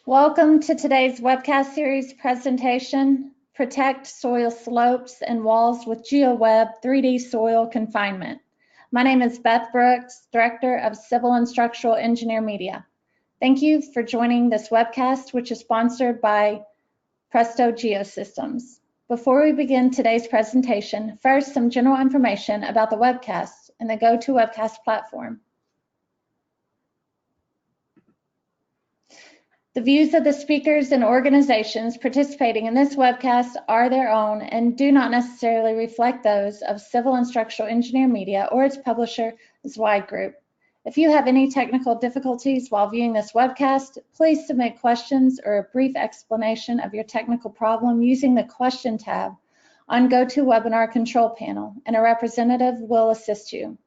Welcome to today's webcast series presentation, Protect Soil Slopes and Walls with GEOWEB 3D Soil Confinement. My name is Beth Brooks, Director of Civil and Structural Engineer Media. Thank you for joining this webcast, which is sponsored by Presto GEOSYSTEMs. Before we begin today's presentation, first some general information about the webcast and the GoToWebcast platform. The views of the speakers and organizations participating in this webcast are their own and do not necessarily reflect those of Civil and Structural Engineer Media or its publisher, GEOWEB Group. If you have any technical difficulties while viewing this webcast, please submit questions or a brief explanation of your technical problem using the Question tab on GoToWebinar control panel, and a representative will assist you.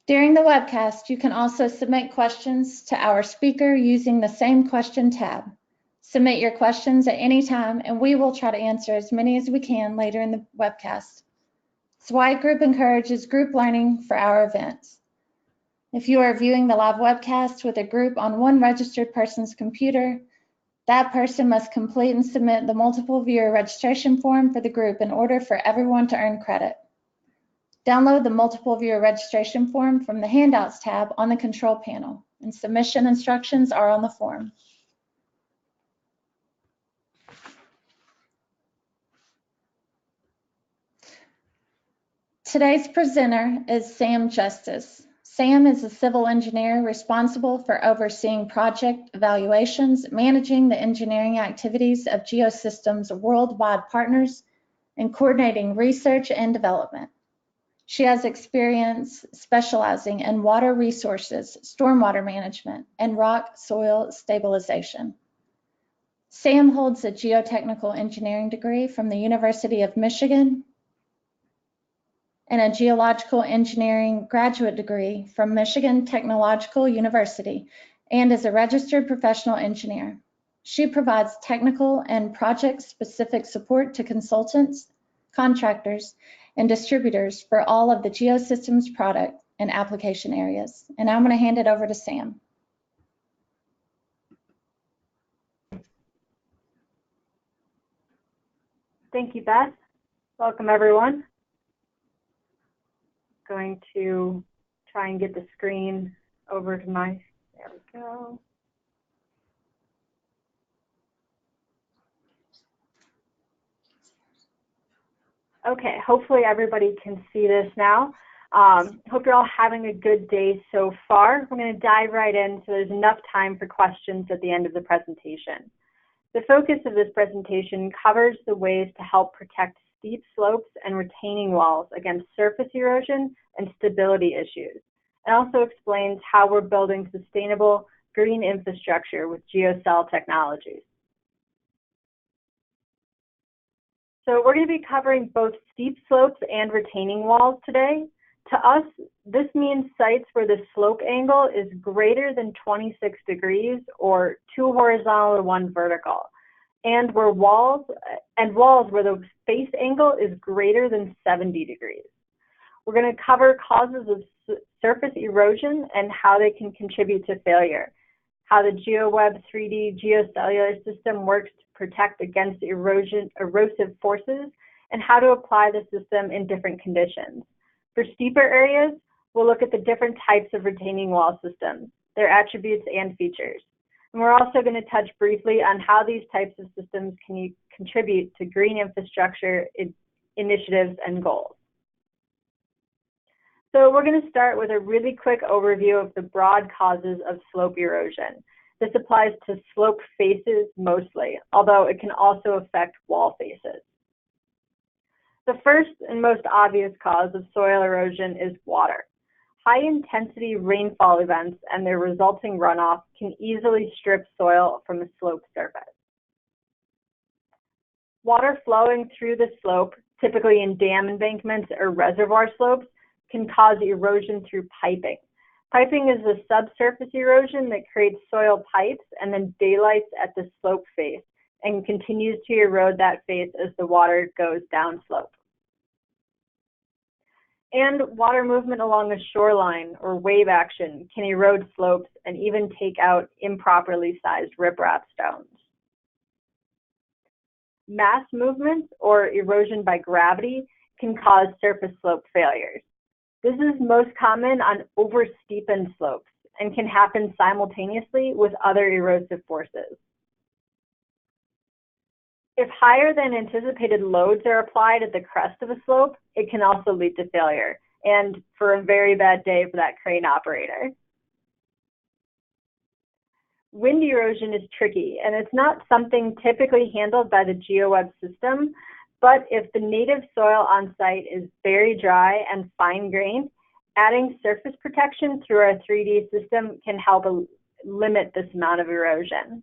During the webcast, you can also submit questions to our speaker using the same Question tab. Submit your questions at any time, and we will try to answer as many as we can later in the webcast. GEOWEB Group encourages group learning for our events. If you are viewing the live webcast with a group on one registered person's computer, that person must complete and submit the multiple viewer registration form for the group in order for everyone to earn credit. Download the multiple viewer registration form from the Handouts tab on the control panel, and submission instructions are on the form. Today's presenter is Sam Justice. Sam is a civil engineer responsible for overseeing project evaluations, managing the engineering activities of GEOSYSTEMs worldwide partners, and coordinating research and development. She has experience specializing in water resources, stormwater management, and rock soil stabilization. Sam holds a geotechnical engineering degree from the University of Michigan and a geological engineering graduate degree from Michigan Technological University, and is a registered professional engineer. She provides technical and project-specific support to consultants, contractors, and distributors for all of the GEOSYSTEMs product and application areas. And I'm going to hand it over to Sam. Thank you, Beth. Welcome, everyone. Going to try and get the screen over to my, there we go. Okay, hopefully everybody can see this now. Hope you're all having a good day so far. We're going to dive right in so there's enough time for questions at the end of the presentation. The focus of this presentation covers the ways to help protect steep slopes and retaining walls against surface erosion and stability issues. It also explains how we're building sustainable green infrastructure with geocell technologies. So we're going to be covering both steep slopes and retaining walls today. To us, this means sites where the slope angle is greater than 26 degrees or 2 horizontal to 1 vertical, and where walls where the face angle is greater than 70 degrees. We're going to cover causes of surface erosion and how they can contribute to failure, how the GEOWEB 3D geocellular system works to protect against erosive forces, and how to apply the system in different conditions. For steeper areas, we'll look at the different types of retaining wall systems, their attributes and features. And we're also going to touch briefly on how these types of systems can contribute to green infrastructure initiatives and goals. So we're going to start with a really quick overview of the broad causes of slope erosion. This applies to slope faces mostly, although it can also affect wall faces. The first and most obvious cause of soil erosion is water. High-intensity rainfall events and their resulting runoff can easily strip soil from a slope surface. Water flowing through the slope, typically in dam embankments or reservoir slopes, can cause erosion through piping. Piping is the subsurface erosion that creates soil pipes and then daylights at the slope face and continues to erode that face as the water goes downslope. And water movement along the shoreline or wave action can erode slopes and even take out improperly sized riprap stones. Mass movements or erosion by gravity can cause surface slope failures. This is most common on oversteepened slopes and can happen simultaneously with other erosive forces. If higher than anticipated loads are applied at the crest of a slope, it can also lead to failure, and for a very bad day for that crane operator. Wind erosion is tricky, and it's not something typically handled by the GEOWEB system, but if the native soil on site is very dry and fine-grained, adding surface protection through our 3D system can help limit this amount of erosion.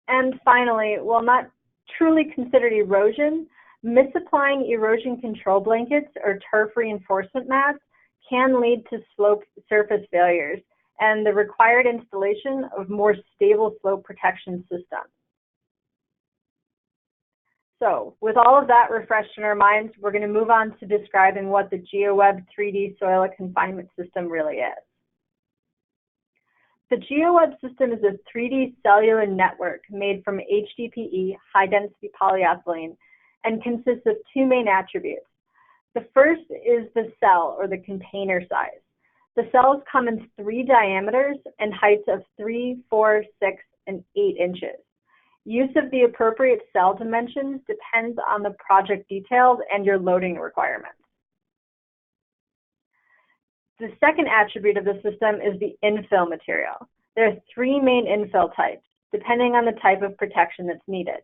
And finally, while not truly considered erosion, misapplying erosion control blankets or turf reinforcement mats can lead to slope surface failures and the required installation of more stable slope protection systems. So with all of that refreshed in our minds, we're going to move on to describing what the GEOWEB 3D soil confinement system really is. The GEOWEB system is a 3D cellular network made from HDPE, high-density polyethylene, and consists of two main attributes. The first is the cell, or the container size. The cells come in 3 diameters and heights of 3, 4, 6, and 8 inches. Use of the appropriate cell dimensions depends on the project details and your loading requirements. The second attribute of the system is the infill material. There are 3 main infill types, depending on the type of protection that's needed.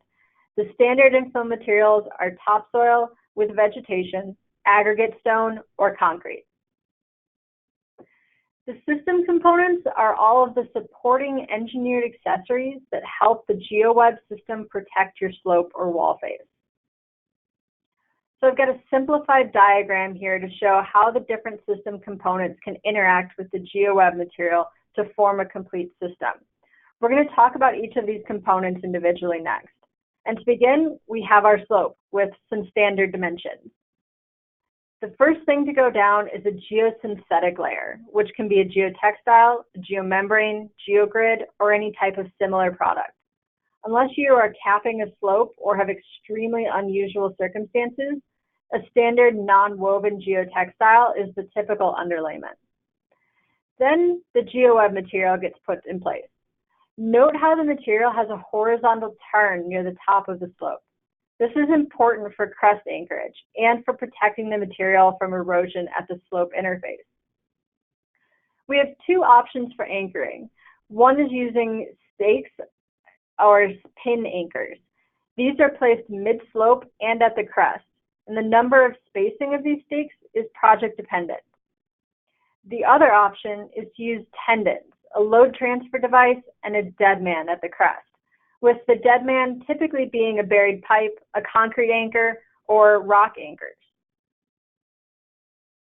The standard infill materials are topsoil with vegetation, aggregate stone, or concrete. The system components are all of the supporting engineered accessories that help the GEOWEB system protect your slope or wall face. So I've got a simplified diagram here to show how the different system components can interact with the GEOWEB material to form a complete system. We're going to talk about each of these components individually next. And to begin, we have our slope with some standard dimensions. The first thing to go down is a geosynthetic layer, which can be a geotextile, a geomembrane, geogrid, or any type of similar product. Unless you are capping a slope or have extremely unusual circumstances, a standard non-woven geotextile is the typical underlayment. Then the GEOWEB material gets put in place. Note how the material has a horizontal turn near the top of the slope. This is important for crest anchorage and for protecting the material from erosion at the slope interface. We have 2 options for anchoring. One is using stakes or pin anchors. These are placed mid-slope and at the crest, and the number of spacing of these stakes is project dependent. The other option is to use tendons, a load transfer device, and a dead man at the crest, with the dead man typically being a buried pipe, a concrete anchor, or rock anchors.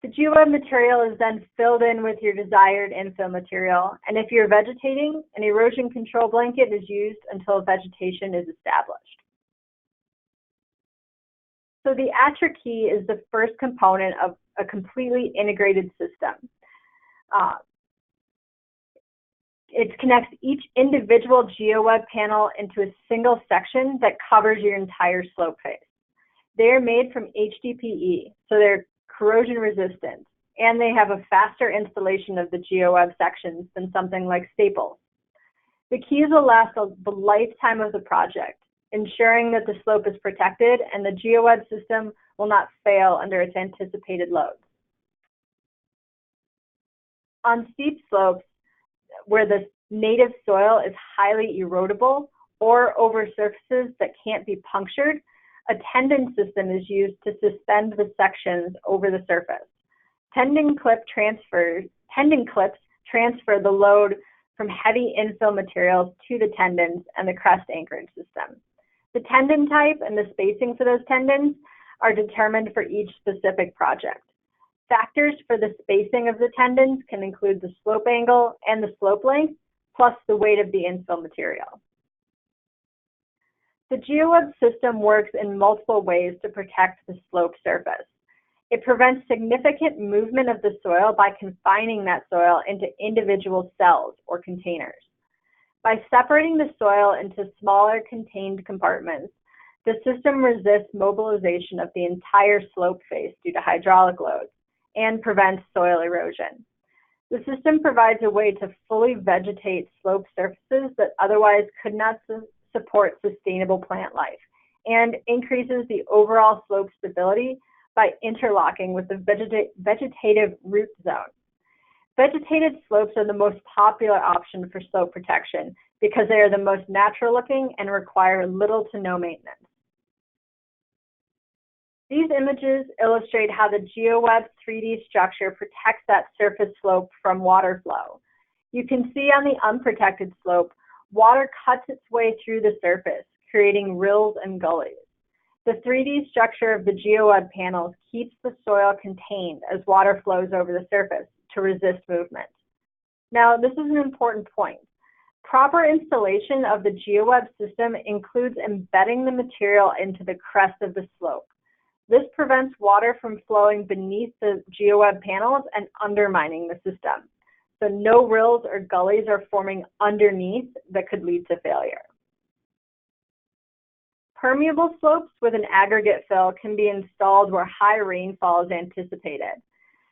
The GEOWEB material is then filled in with your desired infill material, and if you're vegetating, an erosion control blanket is used until vegetation is established. So the Attra key is the first component of a completely integrated system. It connects each individual GEOWEB panel into a single section that covers your entire slope face. They're made from HDPE, so they're corrosion resistant, and they have a faster installation of the GEOWEB sections than something like staples. The keys will last the lifetime of the project, ensuring that the slope is protected and the GEOWEB system will not fail under its anticipated loads. On steep slopes, where the native soil is highly erodible or over surfaces that can't be punctured, a tendon system is used to suspend the sections over the surface. Tendon clips transfer the load from heavy infill materials to the tendons and the crest anchorage system. The tendon type and the spacing for those tendons are determined for each specific project. Factors for the spacing of the tendons can include the slope angle and the slope length, plus the weight of the infill material. The GEOWEB system works in multiple ways to protect the slope surface. It prevents significant movement of the soil by confining that soil into individual cells or containers. By separating the soil into smaller contained compartments, the system resists mobilization of the entire slope face due to hydraulic loads and prevents soil erosion. The system provides a way to fully vegetate slope surfaces that otherwise could not support sustainable plant life and increases the overall slope stability by interlocking with the vegetative root zone. Vegetated slopes are the most popular option for slope protection because they are the most natural looking and require little to no maintenance. These images illustrate how the GEOWEB 3D structure protects that surface slope from water flow. You can see on the unprotected slope, water cuts its way through the surface, creating rills and gullies. The 3D structure of the GEOWEB panels keeps the soil contained as water flows over the surface to resist movement. Now, this is an important point. Proper installation of the GEOWEB system includes embedding the material into the crest of the slope. This prevents water from flowing beneath the GEOWEB panels and undermining the system. So no rills or gullies are forming underneath that could lead to failure. Permeable slopes with an aggregate fill can be installed where high rainfall is anticipated.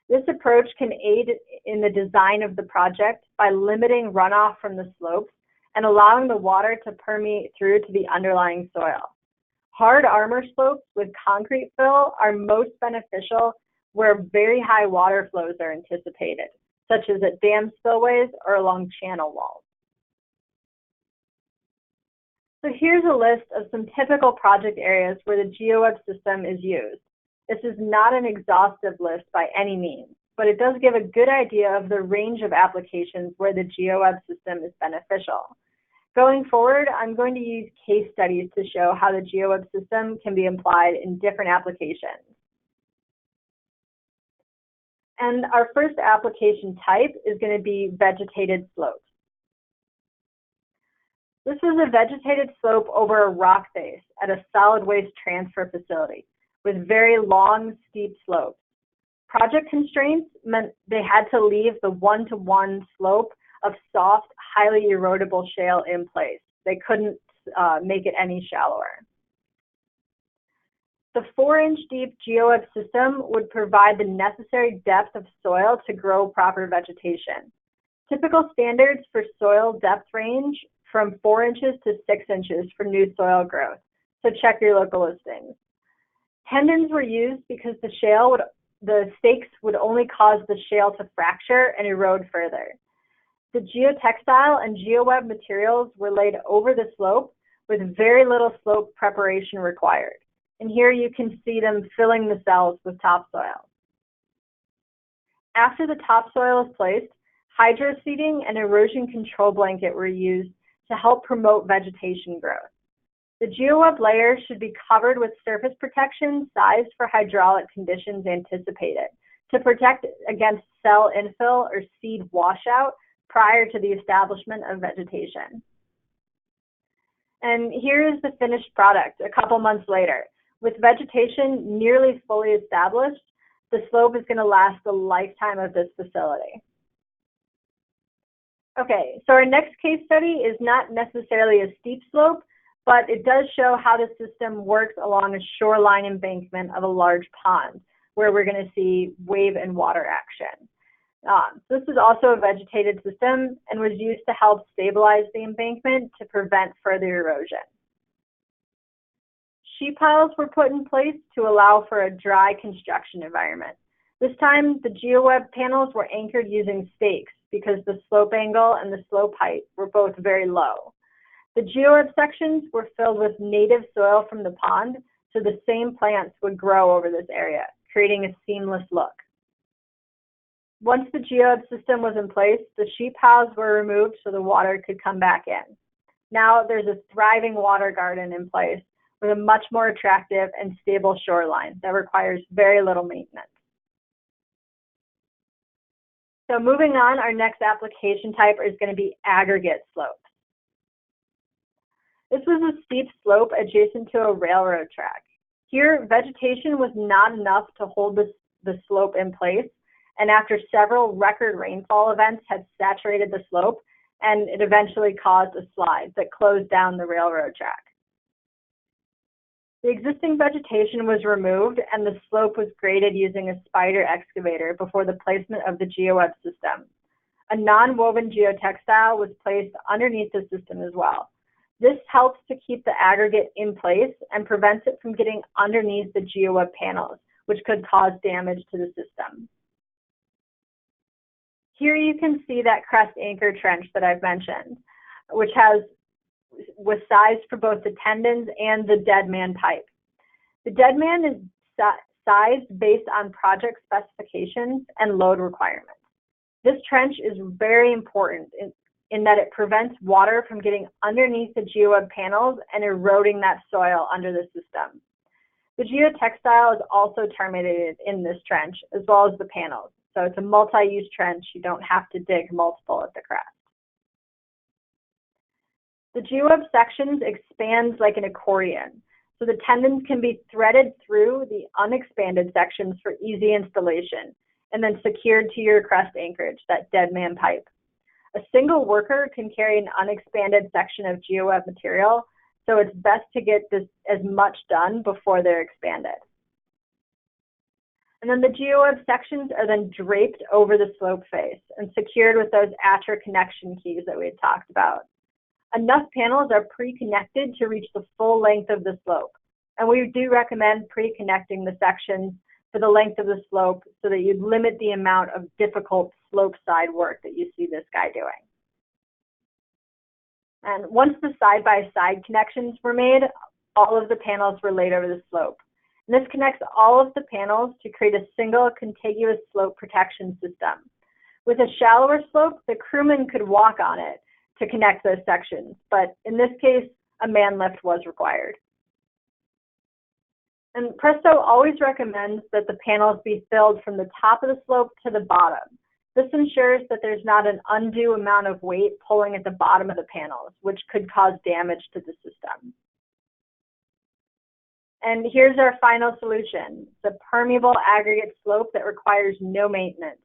This approach can aid in the design of the project by limiting runoff from the slopes and allowing the water to permeate through to the underlying soil. Hard armor slopes with concrete fill are most beneficial where very high water flows are anticipated, such as at dam spillways or along channel walls. So here's a list of some typical project areas where the GEOWEB system is used. This is not an exhaustive list by any means, but it does give a good idea of the range of applications where the GEOWEB system is beneficial. Going forward, I'm going to use case studies to show how the GEOWEB system can be applied in different applications. And our first application type is going to be vegetated slopes. This was a vegetated slope over a rock face at a solid waste transfer facility with very long, steep slopes. Project constraints meant they had to leave the one-to-one slope of soft, highly erodible shale in place. They couldn't make it any shallower. The 4-inch deep GEOWEB system would provide the necessary depth of soil to grow proper vegetation. Typical standards for soil depth range from 4 inches to 6 inches for new soil growth, so check your local listings. Tendons were used because the stakes would only cause the shale to fracture and erode further. The geotextile and GEOWEB materials were laid over the slope with very little slope preparation required. And here you can see them filling the cells with topsoil. After the topsoil is placed, hydroseeding and erosion control blanket were used to help promote vegetation growth. The GEOWEB layer should be covered with surface protection sized for hydraulic conditions anticipated to protect against cell infill or seed washout prior to the establishment of vegetation. And here is the finished product a couple months later. With vegetation nearly fully established, the slope is going to last the lifetime of this facility. Okay, so our next case study is not necessarily a steep slope, but it does show how the system works along a shoreline embankment of a large pond, where we're going to see wave and water action. This is also a vegetated system and was used to help stabilize the embankment to prevent further erosion. Sheet piles were put in place to allow for a dry construction environment. This time, the GEOWEB panels were anchored using stakes because the slope angle and the slope height were both very low. The GEOWEB sections were filled with native soil from the pond, so the same plants would grow over this area, creating a seamless look. Once the GEOWEB system was in place, the sheet piles were removed so the water could come back in. Now there's a thriving water garden in place with a much more attractive and stable shoreline that requires very little maintenance. So moving on, our next application type is going to be aggregate slopes. This was a steep slope adjacent to a railroad track. Here, vegetation was not enough to hold the the slope in place, and after several record rainfall events had saturated the slope, and it eventually caused a slide that closed down the railroad track. The existing vegetation was removed and the slope was graded using a spider excavator before the placement of the GEOWEB system. A non-woven geotextile was placed underneath the system as well. This helps to keep the aggregate in place and prevents it from getting underneath the GEOWEB panels, which could cause damage to the system. Here you can see that crest anchor trench that I've mentioned, which was sized for both the tendons and the dead man pipe. The dead man is sized based on project specifications and load requirements. This trench is very important in that it prevents water from getting underneath the GEOWEB panels and eroding that soil under the system. The geotextile is also terminated in this trench, as well as the panels. So it's a multi-use trench. You don't have to dig multiple at the crest. The GEOWEB sections expand like an accordion, so the tendons can be threaded through the unexpanded sections for easy installation, and then secured to your crest anchorage, that dead man pipe. A single worker can carry an unexpanded section of GEOWEB material, so it's best to get this as much done before they're expanded. And then the GEOWEB sections are then draped over the slope face and secured with those ATRA connection keys that we had talked about. Enough panels are pre-connected to reach the full length of the slope. And we do recommend pre-connecting the sections for the length of the slope so that you limit the amount of difficult slope side work that you see this guy doing. And once the side-by-side connections were made, all of the panels were laid over the slope. And this connects all of the panels to create a single contiguous slope protection system. With a shallower slope, the crewman could walk on it to connect those sections, but in this case, a man lift was required. And Presto always recommends that the panels be filled from the top of the slope to the bottom. This ensures that there's not an undue amount of weight pulling at the bottom of the panels, which could cause damage to the system. And here's our final solution, the permeable aggregate slope that requires no maintenance.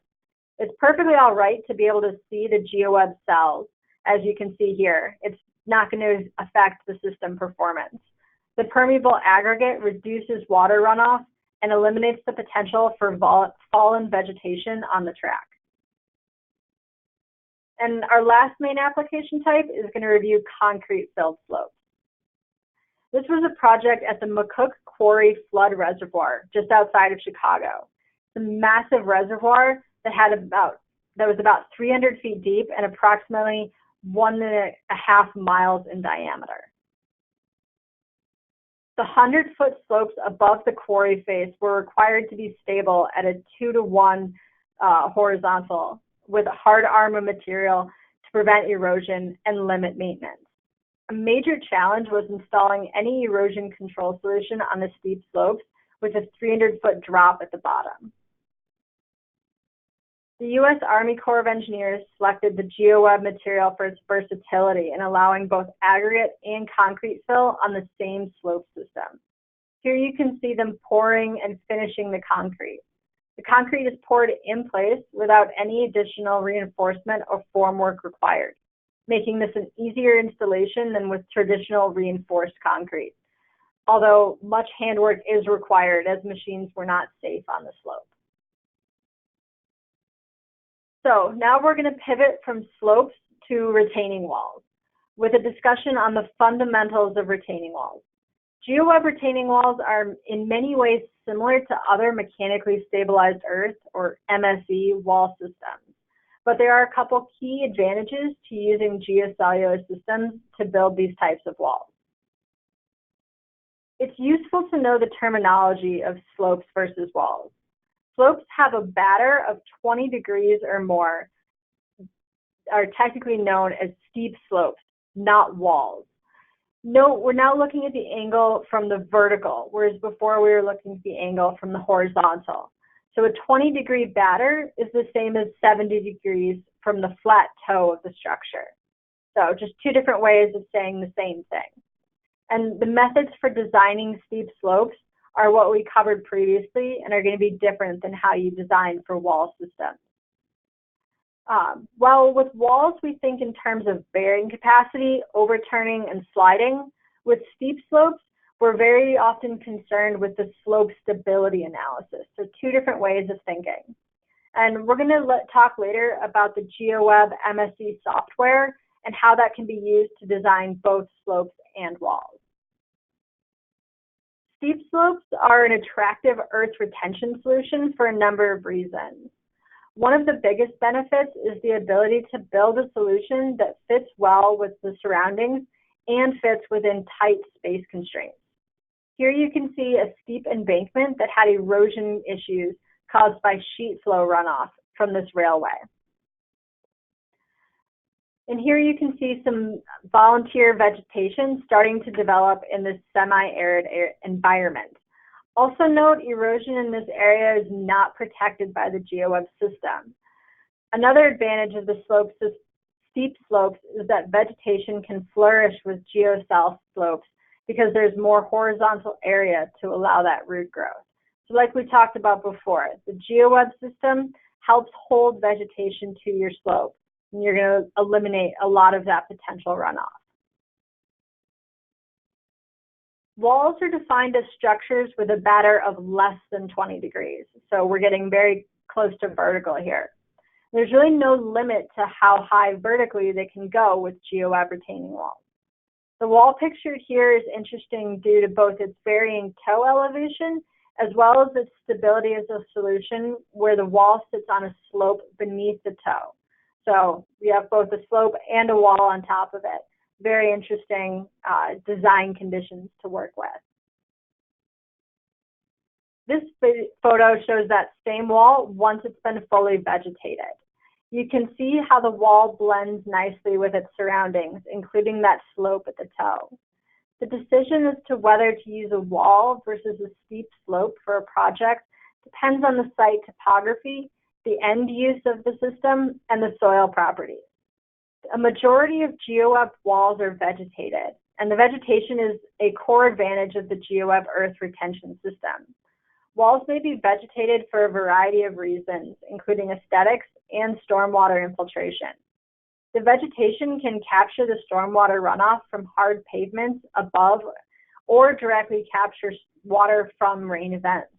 It's perfectly all right to be able to see the GEOWEB cells, as you can see here. It's not going to affect the system performance. The permeable aggregate reduces water runoff and eliminates the potential for fallen vegetation on the track. And our last main application type is going to review concrete filled slopes. This was a project at the McCook Quarry Flood Reservoir just outside of Chicago. It's a massive reservoir that was about 300 feet deep and approximately 1.5 miles in diameter. The 100-foot slopes above the quarry face were required to be stable at a 2-to-1 horizontal with a hard armor material to prevent erosion and limit maintenance. A major challenge was installing any erosion control solution on the steep slopes with a 300-foot drop at the bottom. The U.S. Army Corps of Engineers selected the GEOWEB material for its versatility in allowing both aggregate and concrete fill on the same slope system. Here you can see them pouring and finishing the concrete. The concrete is poured in place without any additional reinforcement or formwork required, making this an easier installation than with traditional reinforced concrete, although much handwork is required as machines were not safe on the slope. So now we're going to pivot from slopes to retaining walls with a discussion on the fundamentals of retaining walls. GEOWEB retaining walls are in many ways similar to other mechanically stabilized earth or MSE wall systems, but there are a couple key advantages to using geocellular systems to build these types of walls. It's useful to know the terminology of slopes versus walls. Slopes have a batter of 20 degrees or more, are technically known as steep slopes, not walls. Note, we're now looking at the angle from the vertical, whereas before we were looking at the angle from the horizontal. So a 20-degree batter is the same as 70 degrees from the flat toe of the structure. So just two different ways of saying the same thing. And the methods for designing steep slopes are what we covered previously and are going to be different than how you design for wall systems. Well, with walls, we think in terms of bearing capacity, overturning, and sliding. With steep slopes, we're very often concerned with the slope stability analysis. So two different ways of thinking. And we're going to talk later about the GeoWeb MSE software and how that can be used to design both slopes and walls. Steep slopes are an attractive earth retention solution for a number of reasons. One of the biggest benefits is the ability to build a solution that fits well with the surroundings and fits within tight space constraints. Here you can see a steep embankment that had erosion issues caused by sheet flow runoff from this railway. And here you can see some volunteer vegetation starting to develop in this semi-arid environment. Also note, erosion in this area is not protected by the GeoWeb system. Another advantage of the steep slopes is that vegetation can flourish with geocell slopes because there's more horizontal area to allow that root growth. So like we talked about before, the GeoWeb system helps hold vegetation to your slope, and you're going to eliminate a lot of that potential runoff. Walls are defined as structures with a batter of less than 20 degrees. So we're getting very close to vertical here. There's really no limit to how high vertically they can go with GeoWeb retaining walls. The wall pictured here is interesting due to both its varying toe elevation as well as its stability as a solution where the wall sits on a slope beneath the toe. So we have both a slope and a wall on top of it. Very interesting design conditions to work with. This photo shows that same wall once it's been fully vegetated. You can see how the wall blends nicely with its surroundings, including that slope at the toe. The decision as to whether to use a wall versus a steep slope for a project depends on the site topography, the end use of the system, and the soil properties. A majority of GeoWeb walls are vegetated, and the vegetation is a core advantage of the GeoWeb earth retention system. Walls may be vegetated for a variety of reasons, including aesthetics and stormwater infiltration. The vegetation can capture the stormwater runoff from hard pavements above or directly capture water from rain events.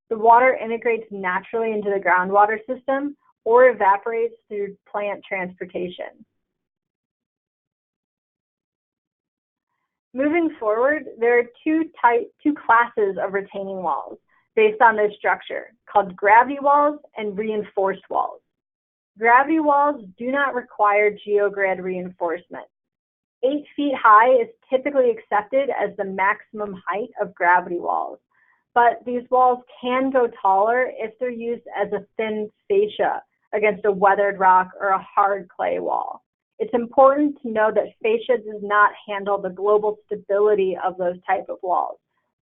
The water integrates naturally into the groundwater system or evaporates through plant transportation. Moving forward, there are two classes of retaining walls based on their structure, called gravity walls and reinforced walls. Gravity walls do not require geogrid reinforcement. 8 feet high is typically accepted as the maximum height of gravity walls, but these walls can go taller if they're used as a thin fascia against a weathered rock or a hard clay wall. It's important to know that fascia does not handle the global stability of those type of walls.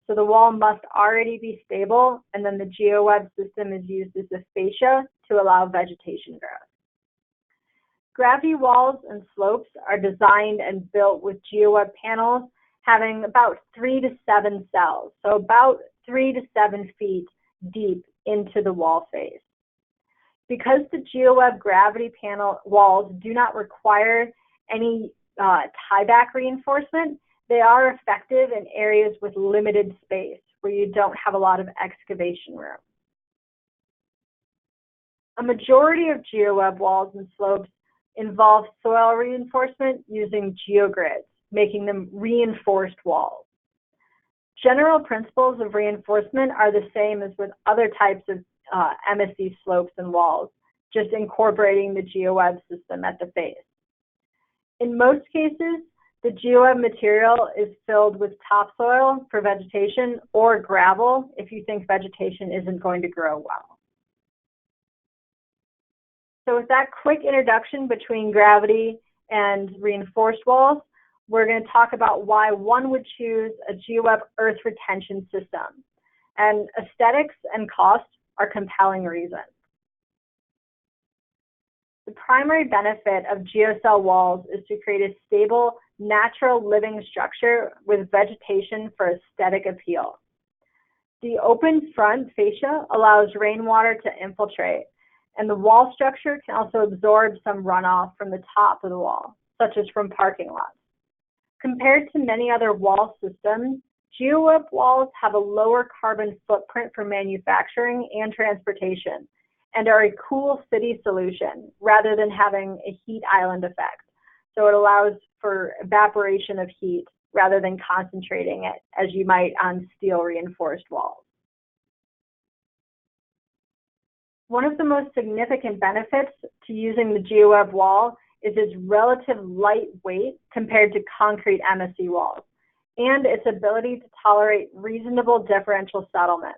So the wall must already be stable, and then the GeoWeb system is used as a fascia to allow vegetation growth. Gravity walls and slopes are designed and built with GeoWeb panels having about 3 to 7 cells, so about 3 to 7 feet deep into the wall face. Because the GeoWeb gravity panel walls do not require any tieback reinforcement, they are effective in areas with limited space where you don't have a lot of excavation room. A majority of GeoWeb walls and slopes involve soil reinforcement using geogrids, making them reinforced walls. General principles of reinforcement are the same as with other types of MSE slopes and walls, just incorporating the GeoWeb system at the base. In most cases, the GeoWeb material is filled with topsoil for vegetation or gravel if you think vegetation isn't going to grow well. So with that quick introduction between gravity and reinforced walls, we're going to talk about why one would choose a GeoWeb earth retention system. And aesthetics and cost are compelling reasons. The primary benefit of geocell walls is to create a stable, natural living structure with vegetation for aesthetic appeal. The open front fascia allows rainwater to infiltrate, and the wall structure can also absorb some runoff from the top of the wall, such as from parking lots. Compared to many other wall systems, GEOWEB walls have a lower carbon footprint for manufacturing and transportation, and are a cool city solution rather than having a heat island effect. So it allows for evaporation of heat rather than concentrating it as you might on steel reinforced walls. One of the most significant benefits to using the GEOWEB wall is its relative lightweight compared to concrete MSE walls, and its ability to tolerate reasonable differential settlement.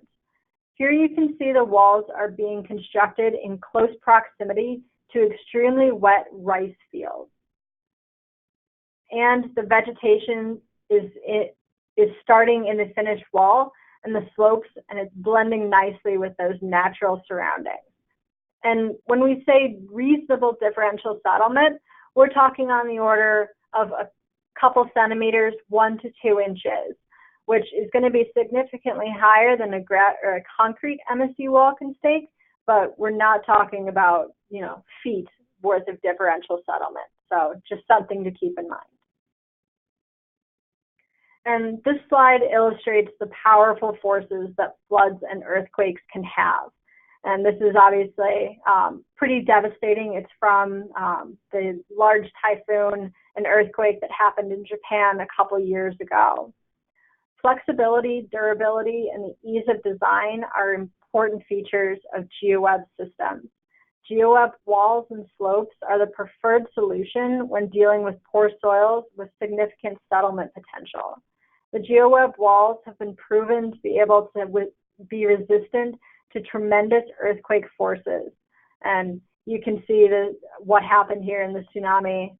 Here you can see the walls are being constructed in close proximity to extremely wet rice fields. And the vegetation is starting in the finished wall and the slopes, and it's blending nicely with those natural surroundings. And when we say reasonable differential settlement, we're talking on the order of a couple centimeters, 1 to 2 inches, which is going to be significantly higher than a concrete MSE wall can stake, but we're not talking about, feet worth of differential settlement. So just something to keep in mind. And this slide illustrates the powerful forces that floods and earthquakes can have. And this is obviously pretty devastating. It's from the large typhoon and earthquake that happened in Japan a couple years ago. Flexibility, durability, and the ease of design are important features of GEOWEB systems. GEOWEB walls and slopes are the preferred solution when dealing with poor soils with significant settlement potential. The GEOWEB walls have been proven to be able to be resistant to tremendous earthquake forces. And you can see what happened here in the tsunami.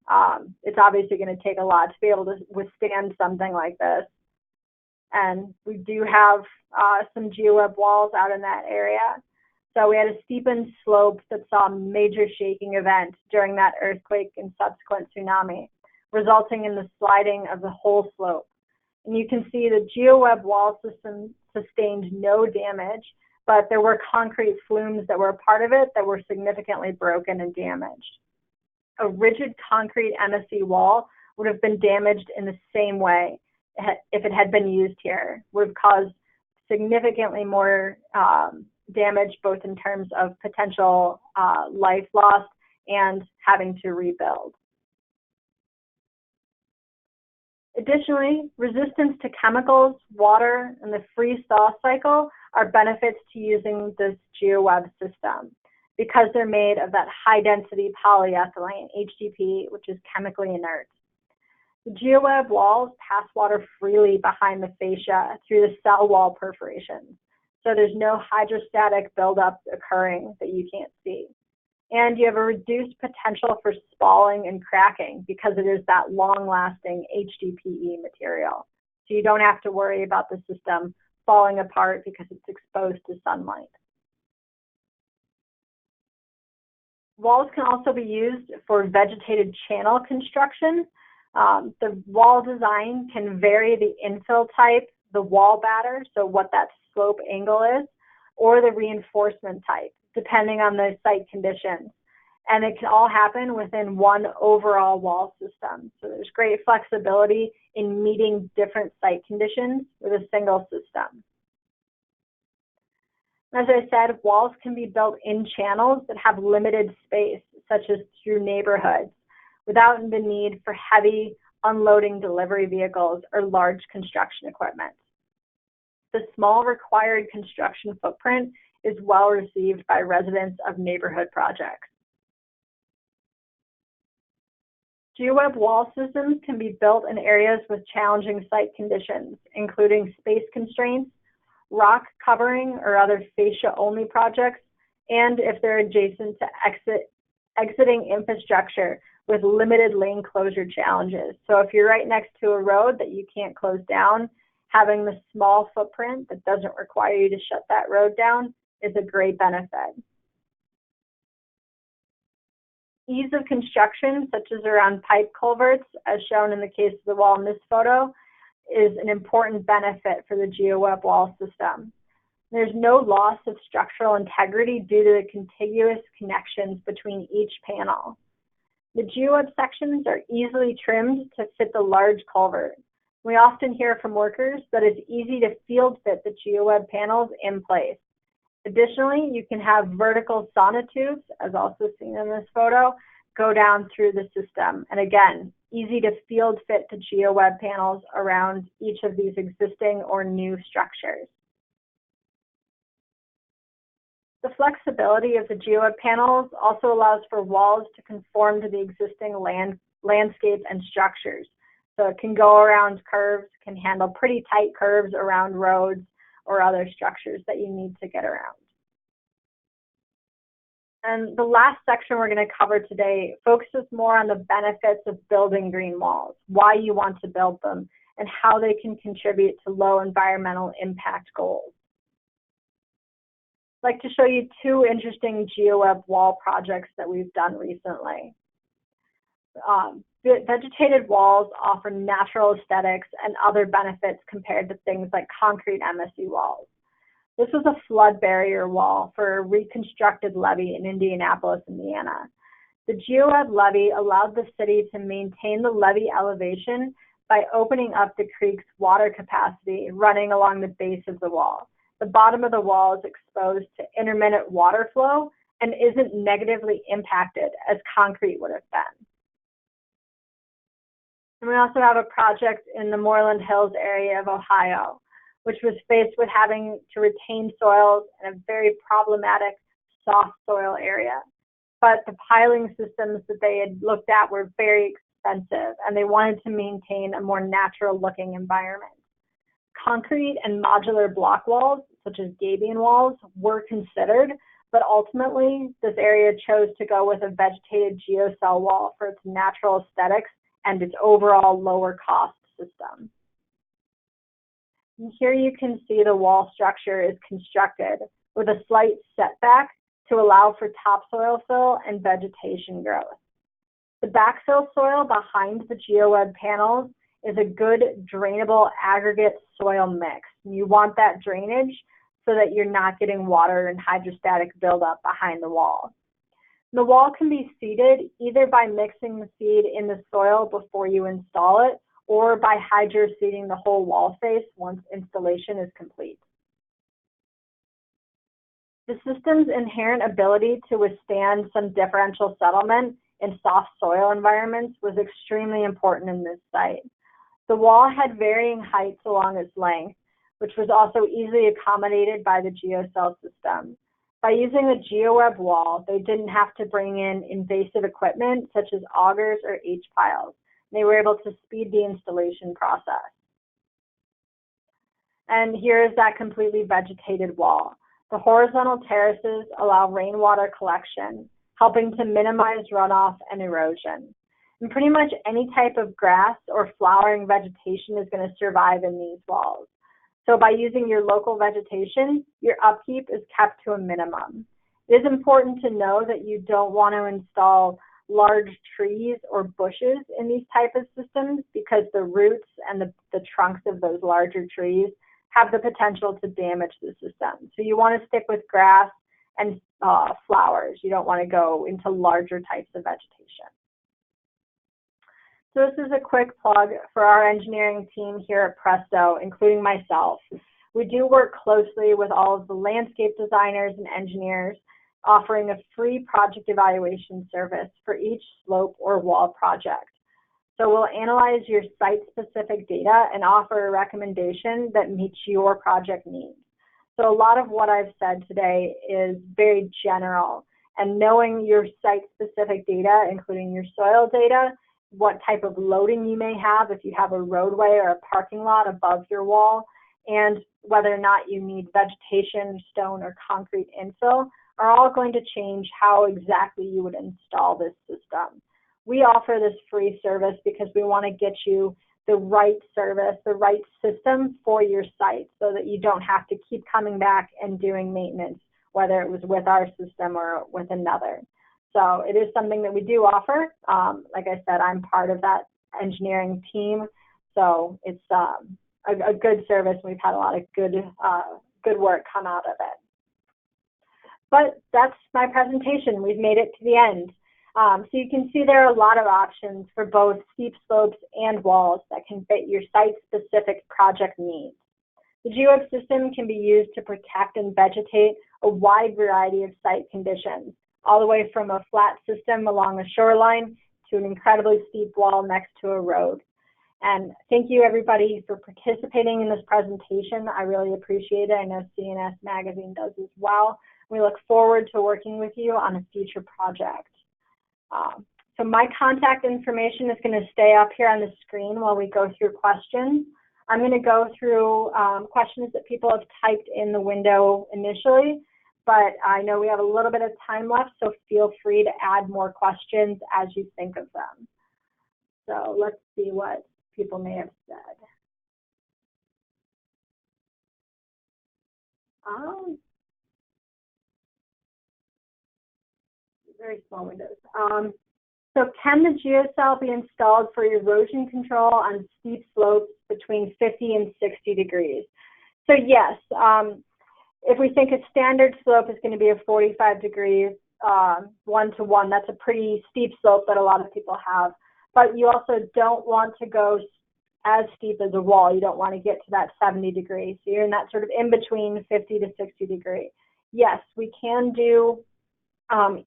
It's obviously going to take a lot to be able to withstand something like this. And we do have some GEOWEB walls out in that area. So we had a steepened slope that saw a major shaking event during that earthquake and subsequent tsunami, resulting in the sliding of the whole slope. And you can see the GEOWEB wall system sustained no damage, but there were concrete flumes that were a part of it that were significantly broken and damaged. A rigid concrete MSE wall would have been damaged in the same way if it had been used here. Would have caused significantly more damage, both in terms of potential life loss and having to rebuild. Additionally, resistance to chemicals, water, and the freeze-thaw cycle are benefits to using this GEOWEB system because they're made of that high-density polyethylene, HDP, which is chemically inert. The GEOWEB walls pass water freely behind the fascia through the cell wall perforations, so there's no hydrostatic buildup occurring that you can't see. And you have a reduced potential for spalling and cracking because it is that long-lasting HDPE material. So you don't have to worry about the system falling apart because it's exposed to sunlight. Walls can also be used for vegetated channel construction. The wall design can vary the infill type, the wall batter, so what that slope angle is, or the reinforcement type, depending on the site conditions. And it can all happen within one overall wall system. So there's great flexibility in meeting different site conditions with a single system. As I said, walls can be built in channels that have limited space, such as through neighborhoods, without the need for heavy unloading delivery vehicles or large construction equipment. The small required construction footprint is well received by residents of neighborhood projects. GEOWEB wall systems can be built in areas with challenging site conditions, including space constraints, rock covering or other fascia-only projects, and if they're adjacent to exiting infrastructure with limited lane closure challenges. So if you're right next to a road that you can't close down, having the small footprint that doesn't require you to shut that road down is a great benefit. Ease of construction, such as around pipe culverts, as shown in the case of the wall in this photo, is an important benefit for the GEOWEB wall system. There's no loss of structural integrity due to the contiguous connections between each panel. The GEOWEB sections are easily trimmed to fit the large culvert. We often hear from workers that it's easy to field fit the GEOWEB panels in place. Additionally, you can have vertical sonotubes, as also seen in this photo, go down through the system. And again, easy to field fit the GEOWEB panels around each of these existing or new structures. The flexibility of the GEOWEB panels also allows for walls to conform to the existing landscape and structures. So it can go around curves, can handle pretty tight curves around roads or other structures that you need to get around. And the last section we're going to cover today focuses more on the benefits of building green walls, why you want to build them, and how they can contribute to low environmental impact goals. I'd like to show you two interesting GEOWEB wall projects that we've done recently. Vegetated walls offer natural aesthetics and other benefits compared to things like concrete MSE walls. This was a flood barrier wall for a reconstructed levee in Indianapolis, Indiana. The GEOWEB levee allowed the city to maintain the levee elevation by opening up the creek's water capacity running along the base of the wall. The bottom of the wall is exposed to intermittent water flow and isn't negatively impacted as concrete would have been. And we also have a project in the Moreland Hills area of Ohio, which was faced with having to retain soils in a very problematic soft soil area. But the piling systems that they had looked at were very expensive, and they wanted to maintain a more natural looking environment. Concrete and modular block walls, such as gabion walls, were considered, but ultimately this area chose to go with a vegetated geocell wall for its natural aesthetics and its overall lower cost system. And here you can see the wall structure is constructed with a slight setback to allow for topsoil fill and vegetation growth. The backfill soil behind the GEOWEB panels is a good drainable aggregate soil mix. You want that drainage so that you're not getting water and hydrostatic buildup behind the wall. The wall can be seeded either by mixing the seed in the soil before you install it or by hydro-seeding the whole wall face once installation is complete. The system's inherent ability to withstand some differential settlement in soft soil environments was extremely important in this site. The wall had varying heights along its length, which was also easily accommodated by the geocell system. By using a GEOWEB wall, they didn't have to bring in invasive equipment such as augers or H-piles. They were able to speed the installation process. And here is that completely vegetated wall. The horizontal terraces allow rainwater collection, helping to minimize runoff and erosion. And pretty much any type of grass or flowering vegetation is going to survive in these walls. So by using your local vegetation, your upkeep is kept to a minimum. It is important to know that you don't want to install large trees or bushes in these type of systems because the roots and the trunks of those larger trees have the potential to damage the system. So you want to stick with grass and flowers. You don't want to go into larger types of vegetation. So this is a quick plug for our engineering team here at Presto, including myself. We do work closely with all of the landscape designers and engineers, offering a free project evaluation service for each slope or wall project. So we'll analyze your site-specific data and offer a recommendation that meets your project needs. So a lot of what I've said today is very general, and knowing your site-specific data, including your soil data, what type of loading you may have if you have a roadway or a parking lot above your wall, and whether or not you need vegetation, stone, or concrete infill are all going to change how exactly you would install this system. We offer this free service because we want to get you the right service, the right system for your site so that you don't have to keep coming back and doing maintenance, whether it was with our system or with another. So it is something that we do offer. Like I said, I'm part of that engineering team. So it's a good service. We've had a lot of good good work come out of it. But that's my presentation. We've made it to the end. So you can see there are a lot of options for both steep slopes and walls that can fit your site-specific project needs. The GEOWEB system can be used to protect and vegetate a wide variety of site conditions, all the way from a flat system along a shoreline to an incredibly steep wall next to a road. And thank you everybody for participating in this presentation. I really appreciate it. I know CNS Magazine does as well. We look forward to working with you on a future project. So my contact information is going to stay up here on the screen while we go through questions. I'm going to go through questions that people have typed in the window initially, but I know we have a little bit of time left, so feel free to add more questions as you think of them. So let's see what people may have said. Very small windows. So can the geocell be installed for erosion control on steep slopes between 50 and 60 degrees? So yes, if we think a standard slope is going to be a 45 degrees, 1-to-1, that's a pretty steep slope that a lot of people have. But you also don't want to go as steep as a wall. You don't want to get to that 70 degrees. So you're in that sort of in between 50 to 60 degree. Yes, we can do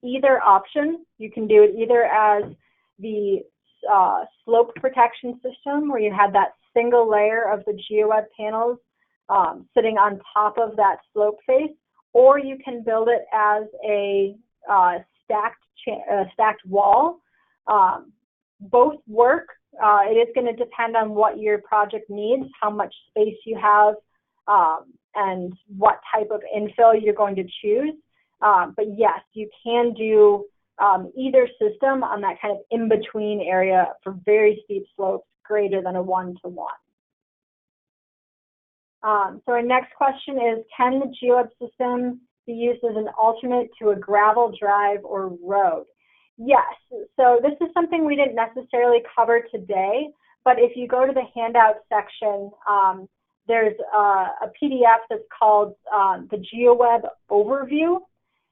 either option. You can do it either as the slope protection system, where you have that single layer of the GEOWEB panels sitting on top of that slope face, or you can build it as a stacked wall. Both work. It is going to depend on what your project needs, how much space you have, and what type of infill you're going to choose. But yes, you can do either system on that kind of in-between area for very steep slopes greater than a 1-to-1. So our next question is, can the GEOWEB system be used as an alternate to a gravel drive or road? Yes, so this is something we didn't necessarily cover today, but if you go to the handout section, there's a PDF that's called the GEOWEB Overview.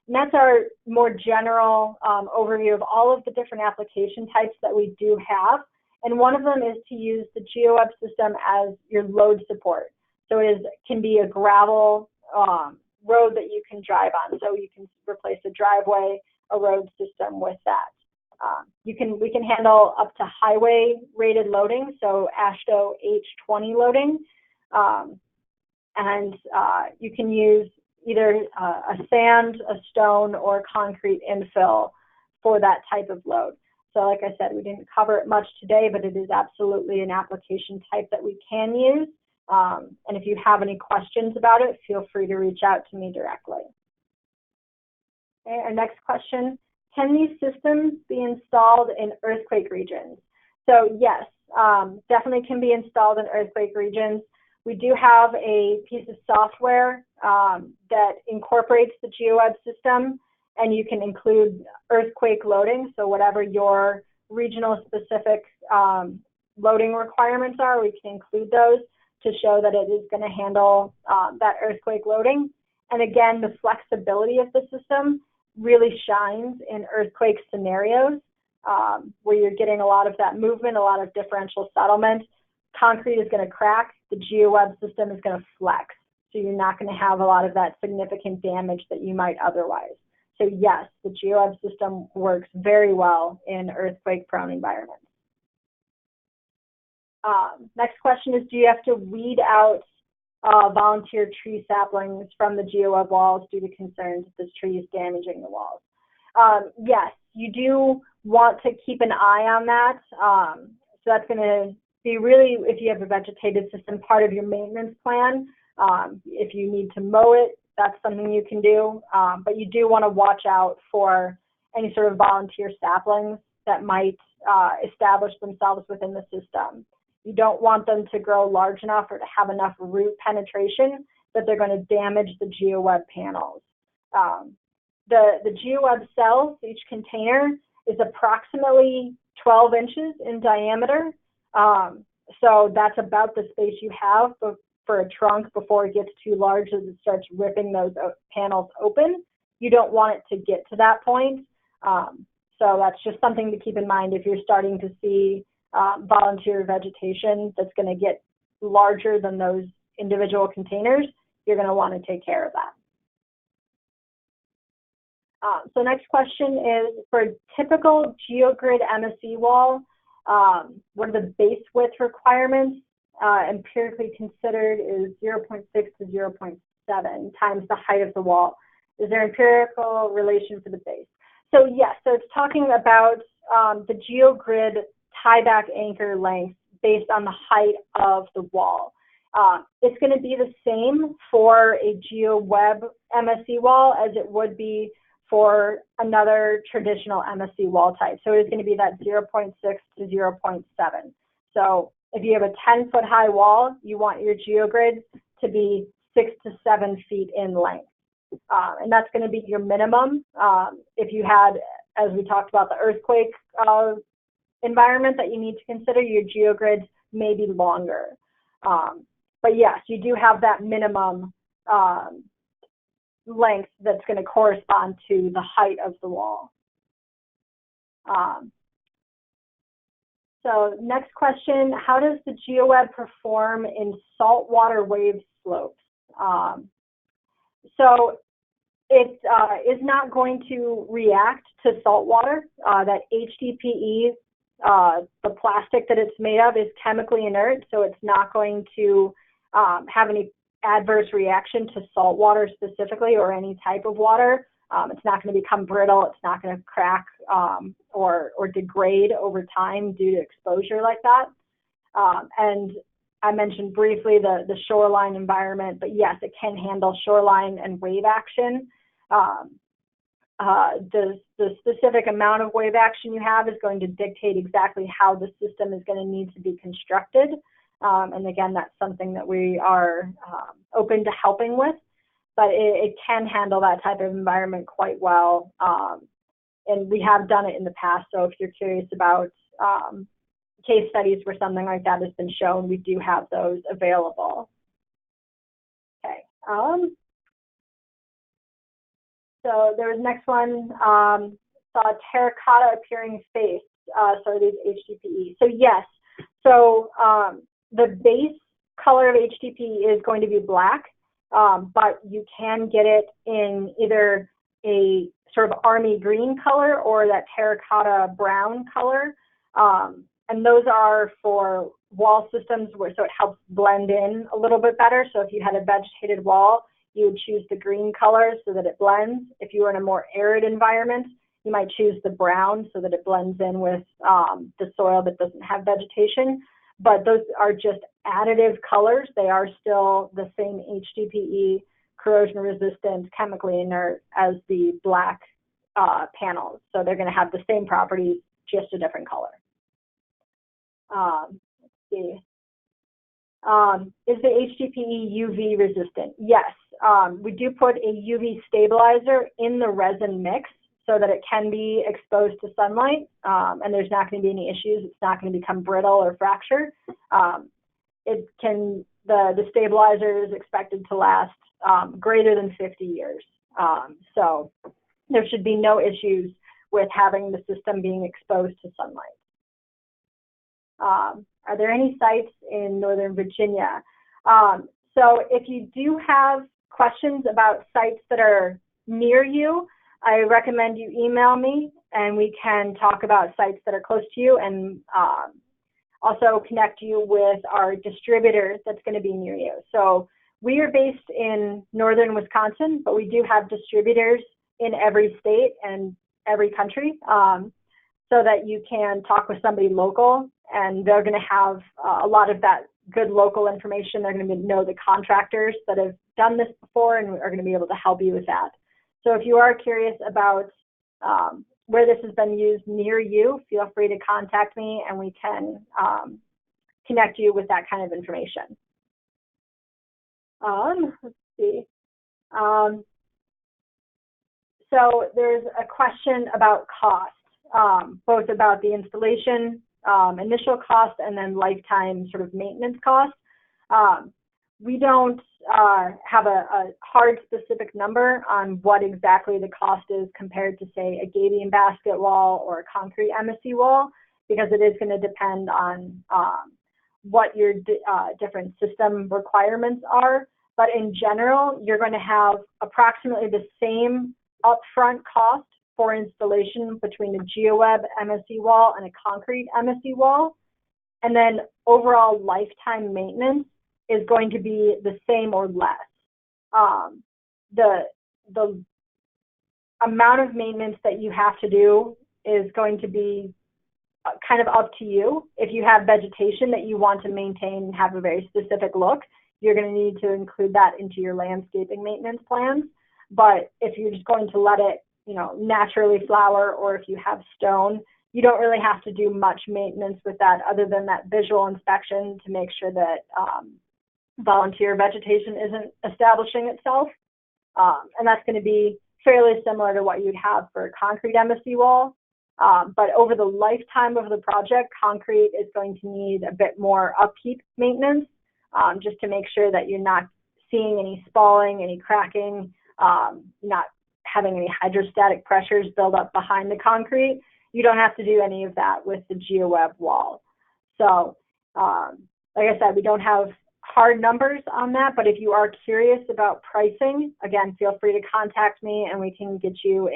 And that's our more general overview of all of the different application types that we do have. And one of them is to use the GEOWEB system as your load support. So it can be a gravel road that you can drive on. So you can replace a driveway, a road system with that. We can handle up to highway rated loading, so AASHTO H20 loading. And you can use either a sand, a stone, or concrete infill for that type of load. So like I said, we didn't cover it much today, but it is absolutely an application type that we can use. And if you have any questions about it, feel free to reach out to me directly. Okay, our next question, can these systems be installed in earthquake regions? So yes, definitely can be installed in earthquake regions. We do have a piece of software that incorporates the GEOWEB system, and you can include earthquake loading. So whatever your regional specific loading requirements are, we can include those to show that it is going to handle that earthquake loading. And again, the flexibility of the system really shines in earthquake scenarios where you're getting a lot of that movement, a lot of differential settlement. Concrete is going to crack, the GEOWEB system is going to flex. So you're not going to have a lot of that significant damage that you might otherwise. So yes, the GEOWEB system works very well in earthquake-prone environments. Next question is, do you have to weed out volunteer tree saplings from the GEOWEB walls due to concerns that this tree is damaging the walls? Yes, you do want to keep an eye on that. So that's going to be really, if you have a vegetated system, part of your maintenance plan. If you need to mow it, that's something you can do. But you do want to watch out for any sort of volunteer saplings that might establish themselves within the system. You don't want them to grow large enough or to have enough root penetration that they're going to damage the GEOWEB panels. The GEOWEB cells, each container, is approximately 12 inches in diameter. So that's about the space you have for a trunk before it gets too large as it starts ripping those panels open. You don't want it to get to that point. So that's just something to keep in mind if you're starting to see volunteer vegetation that's going to get larger than those individual containers. You're going to want to take care of that. So next question is, for a typical GeoGrid MSE wall, what are the base width requirements? Empirically considered is 0.6 to 0.7 times the height of the wall. Is there empirical relation for the base? So yes, so it's talking about the GeoGrid tieback anchor length based on the height of the wall. It's going to be the same for a GeoWeb MSE wall as it would be for another traditional MSE wall type. So it's going to be that 0.6 to 0.7. So if you have a 10-foot high wall, you want your GeoGrid to be 6 to 7 feet in length. And that's going to be your minimum. If you had, as we talked about, the earthquake environment that you need to consider, your GeoGrid may be longer. But yes, you do have that minimum length that's going to correspond to the height of the wall. So next question, how does the GeoWeb perform in saltwater wave slopes? So it is not going to react to salt water. That HDPE, the plastic that it's made of, is chemically inert, so it's not going to have any adverse reaction to salt water specifically, or any type of water. It's not going to become brittle. It's not going to crack or degrade over time due to exposure like that. And I mentioned briefly the shoreline environment, but yes, it can handle shoreline and wave action. The specific amount of wave action you have is going to dictate exactly how the system is going to need to be constructed. And again, that's something that we are open to helping with, but it can handle that type of environment quite well. And we have done it in the past, so if you're curious about case studies where something like that has been shown, we do have those available. Okay. So there was next one, saw a terracotta appearing face, so these HDPE. So yes, so the base color of HDPE is going to be black, but you can get it in either a sort of army green color or that terracotta brown color. And those are for wall systems where, so it helps blend in a little bit better. So if you had a vegetated wall, you would choose the green color so that it blends. If you were in a more arid environment, you might choose the brown so that it blends in with the soil that doesn't have vegetation. But those are just additive colors. They are still the same HDPE, corrosion resistant, chemically inert as the black panels. So they're going to have the same properties, just a different color. Let's see. Is the HDPE UV resistant? Yes. We do put a UV stabilizer in the resin mix so that it can be exposed to sunlight, and there's not going to be any issues. It's not going to become brittle or fracture. The stabilizer is expected to last greater than 50 years. So there should be no issues with having the system being exposed to sunlight. Are there any sites in Northern Virginia? So if you do have questions about sites that are near you, I recommend you email me and we can talk about sites that are close to you, and also connect you with our distributor that's going to be near you. So we are based in northern Wisconsin, but we do have distributors in every state and every country, so that you can talk with somebody local, and they're going to have a lot of that good local information. They're going to know the contractors that have done this before and are going to be able to help you with that. So if you are curious about where this has been used near you, feel free to contact me and we can connect you with that kind of information. Let's see. So there's a question about cost, both about the installation initial cost and then lifetime sort of maintenance cost. we don't have a hard specific number on what exactly the cost is compared to, say, a gabion basket wall or a concrete MSE wall, because it is going to depend on what your different system requirements are. But in general, you're going to have approximately the same upfront cost for installation between a GEOWEB MSE wall and a concrete MSE wall. And then overall lifetime maintenance is going to be the same or less. The amount of maintenance that you have to do is going to be kind of up to you. If you have vegetation that you want to maintain and have a very specific look, you're going to need to include that into your landscaping maintenance plans. But if you're just going to let it, naturally flower, or if you have stone, you don't really have to do much maintenance with that other than that visual inspection to make sure that volunteer vegetation isn't establishing itself. And that's going to be fairly similar to what you'd have for a concrete MSE wall. But over the lifetime of the project, concrete is going to need a bit more upkeep maintenance, just to make sure that you're not seeing any spalling, any cracking, not having any hydrostatic pressures build up behind the concrete. You don't have to do any of that with the GEOWEB wall. So, like I said, we don't have hard numbers on that, but if you are curious about pricing, again, feel free to contact me and we can get you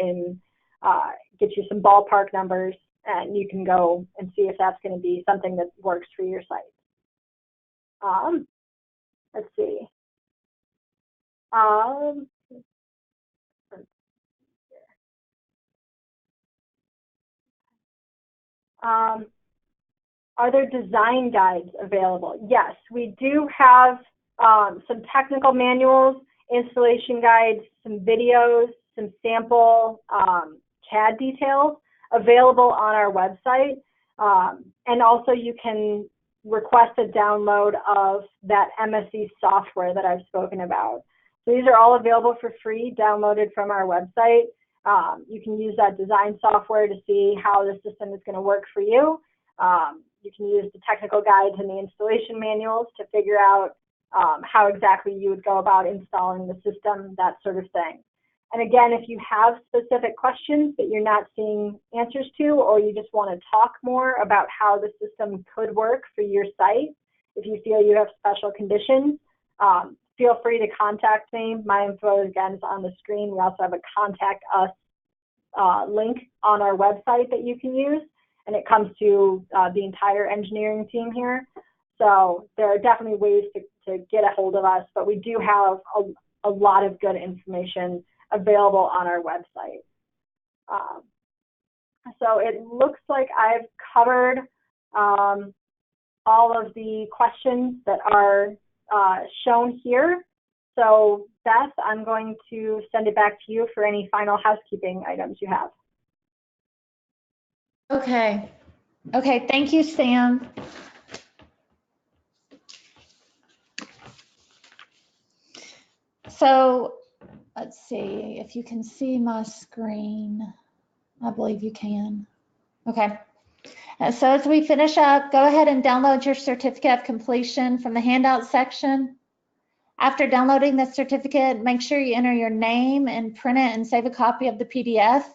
some ballpark numbers, and you can go and see if that's going to be something that works for your site. Let's see. Are there design guides available? Yes, we do have some technical manuals, installation guides, some videos, some sample CAD details available on our website. And also you can request a download of that MSE software that I've spoken about. So these are all available for free, downloaded from our website. You can use that design software to see how the system is going to work for you. You can use the technical guides and the installation manuals to figure out how exactly you would go about installing the system, that sort of thing. And again, if you have specific questions that you're not seeing answers to, or you just want to talk more about how the system could work for your site, if you feel you have special conditions, feel free to contact me. My info, again, is on the screen. We also have a contact us link on our website that you can use, and it comes to the entire engineering team here. So there are definitely ways to get a hold of us, but we do have a lot of good information available on our website. So it looks like I've covered all of the questions that are shown here. So Beth, I'm going to send it back to you for any final housekeeping items you have. Okay. Okay, thank you, Sam. So let's see if you can see my screen. I believe you can. Okay. So as we finish up, go ahead and download your certificate of completion from the handout section. After downloading the certificate, make sure you enter your name and print it and save a copy of the PDF.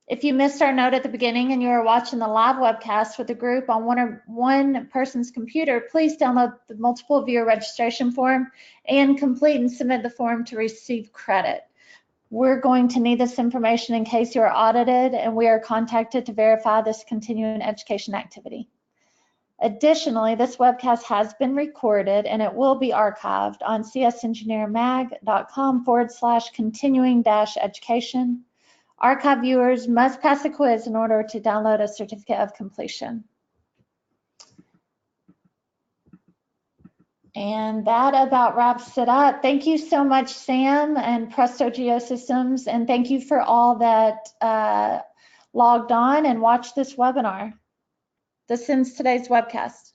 If you missed our note at the beginning and you are watching the live webcast with a group on one person's computer, please download the multiple viewer registration form and complete and submit the form to receive credit. We're going to need this information in case you are audited and we are contacted to verify this continuing education activity. Additionally, this webcast has been recorded and it will be archived on csengineermag.com/continuing-education. Archive viewers must pass a quiz in order to download a certificate of completion. And that about wraps it up. Thank you so much, Sam and Presto Geosystems, and thank you for all that logged on and watched this webinar. This ends today's webcast.